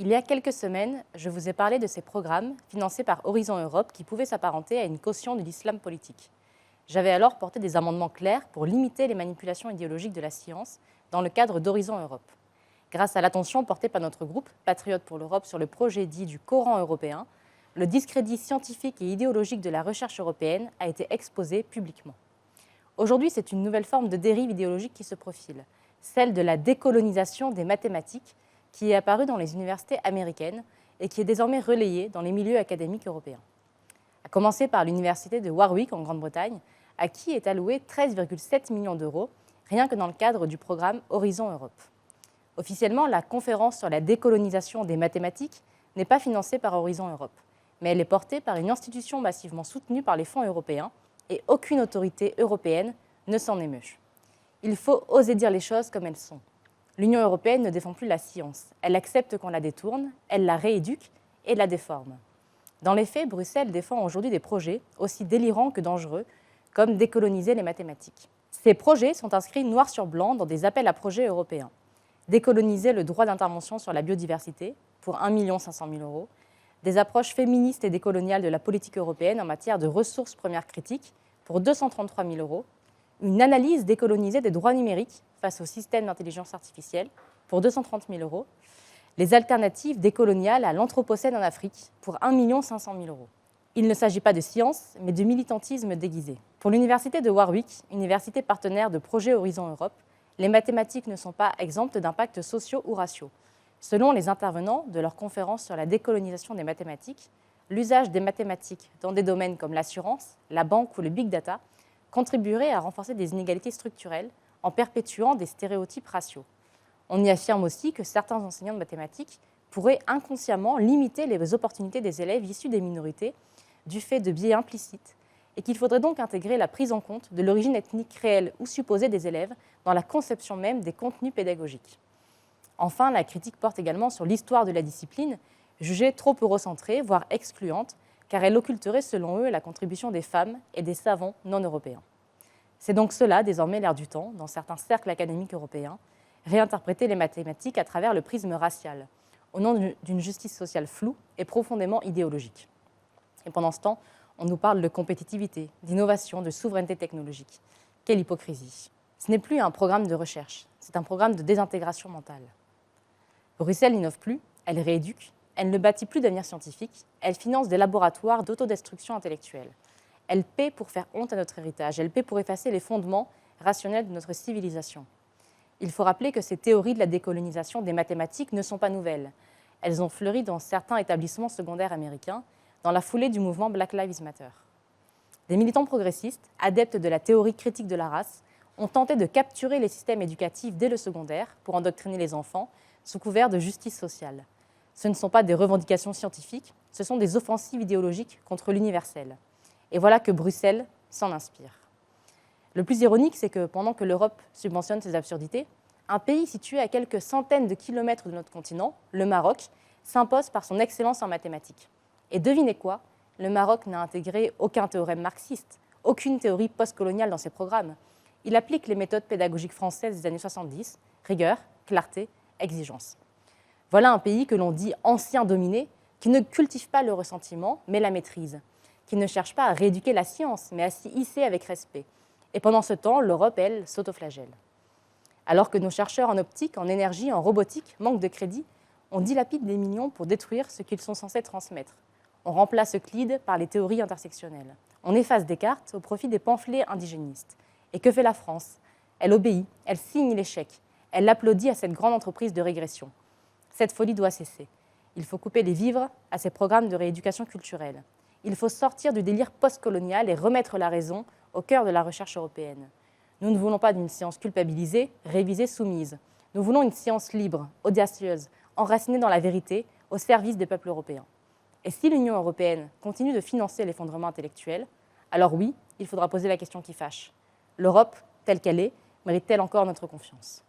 Il y a quelques semaines, je vous ai parlé de ces programmes financés par Horizon Europe qui pouvaient s'apparenter à une caution de l'islam politique. J'avais alors porté des amendements clairs pour limiter les manipulations idéologiques de la science dans le cadre d'Horizon Europe. Grâce à l'attention portée par notre groupe Patriotes pour l'Europe sur le projet dit du Coran européen, le discrédit scientifique et idéologique de la recherche européenne a été exposé publiquement. Aujourd'hui, c'est une nouvelle forme de dérive idéologique qui se profile, celle de la décolonisation des mathématiques qui est apparue dans les universités américaines et qui est désormais relayée dans les milieux académiques européens. À commencer par l'université de Warwick en Grande-Bretagne, à qui est alloué 13,7 millions d'euros, rien que dans le cadre du programme Horizon Europe. Officiellement, la conférence sur la décolonisation des mathématiques n'est pas financée par Horizon Europe, mais elle est portée par une institution massivement soutenue par les fonds européens et aucune autorité européenne ne s'en émeut. Il faut oser dire les choses comme elles sont. L'Union européenne ne défend plus la science. Elle accepte qu'on la détourne, elle la rééduque et la déforme. Dans les faits, Bruxelles défend aujourd'hui des projets aussi délirants que dangereux, comme décoloniser les mathématiques. Ces projets sont inscrits noir sur blanc dans des appels à projets européens. Décoloniser le droit d'intervention sur la biodiversité pour 1 500 000 euros, des approches féministes et décoloniales de la politique européenne en matière de ressources premières critiques pour 233 000 euros, une analyse décolonisée des droits numériques face au système d'intelligence artificielle pour 230 000 euros, les alternatives décoloniales à l'anthropocène en Afrique pour 1 500 000 euros. Il ne s'agit pas de science, mais de militantisme déguisé. Pour l'université de Warwick, université partenaire de Projet Horizon Europe, les mathématiques ne sont pas exemptes d'impacts sociaux ou raciaux. Selon les intervenants de leur conférence sur la décolonisation des mathématiques, l'usage des mathématiques dans des domaines comme l'assurance, la banque ou le big data contribuerait à renforcer des inégalités structurelles en perpétuant des stéréotypes raciaux. On y affirme aussi que certains enseignants de mathématiques pourraient inconsciemment limiter les opportunités des élèves issus des minorités du fait de biais implicites et qu'il faudrait donc intégrer la prise en compte de l'origine ethnique réelle ou supposée des élèves dans la conception même des contenus pédagogiques. Enfin, la critique porte également sur l'histoire de la discipline, jugée trop eurocentrée, voire excluante, car elle occulterait selon eux la contribution des femmes et des savants non européens. C'est donc cela, désormais l'air du temps, dans certains cercles académiques européens, réinterpréter les mathématiques à travers le prisme racial, au nom d'une justice sociale floue et profondément idéologique. Et pendant ce temps, on nous parle de compétitivité, d'innovation, de souveraineté technologique. Quelle hypocrisie! Ce n'est plus un programme de recherche, c'est un programme de désintégration mentale. Bruxelles n'innove plus, elle rééduque, elle ne bâtit plus d'avenir scientifique, elle finance des laboratoires d'autodestruction intellectuelle. Elle paie pour faire honte à notre héritage, elle paie pour effacer les fondements rationnels de notre civilisation. Il faut rappeler que ces théories de la décolonisation des mathématiques ne sont pas nouvelles. Elles ont fleuri dans certains établissements secondaires américains, dans la foulée du mouvement Black Lives Matter. Des militants progressistes, adeptes de la théorie critique de la race, ont tenté de capturer les systèmes éducatifs dès le secondaire pour endoctriner les enfants sous couvert de justice sociale. Ce ne sont pas des revendications scientifiques, ce sont des offensives idéologiques contre l'universel. Et voilà que Bruxelles s'en inspire. Le plus ironique, c'est que pendant que l'Europe subventionne ces absurdités, un pays situé à quelques centaines de kilomètres de notre continent, le Maroc, s'impose par son excellence en mathématiques. Et devinez quoi? Le Maroc n'a intégré aucun théorème marxiste, aucune théorie postcoloniale dans ses programmes. Il applique les méthodes pédagogiques françaises des années 70, rigueur, clarté, exigence. Voilà un pays que l'on dit ancien dominé, qui ne cultive pas le ressentiment, mais la maîtrise, qui ne cherche pas à rééduquer la science, mais à s'y hisser avec respect. Et pendant ce temps, l'Europe, elle, s'autoflagelle. Alors que nos chercheurs en optique, en énergie, en robotique manquent de crédit, on dilapide des millions pour détruire ce qu'ils sont censés transmettre. On remplace Euclide par les théories intersectionnelles. On efface Descartes au profit des pamphlets indigénistes. Et que fait la France? Elle obéit, elle signe l'échec, elle applaudit à cette grande entreprise de régression. Cette folie doit cesser. Il faut couper les vivres à ces programmes de rééducation culturelle. Il faut sortir du délire postcolonial et remettre la raison au cœur de la recherche européenne. Nous ne voulons pas d'une science culpabilisée, révisée, soumise. Nous voulons une science libre, audacieuse, enracinée dans la vérité, au service des peuples européens. Et si l'Union européenne continue de financer l'effondrement intellectuel, alors oui, il faudra poser la question qui fâche. L'Europe, telle qu'elle est, mérite-t-elle encore notre confiance ?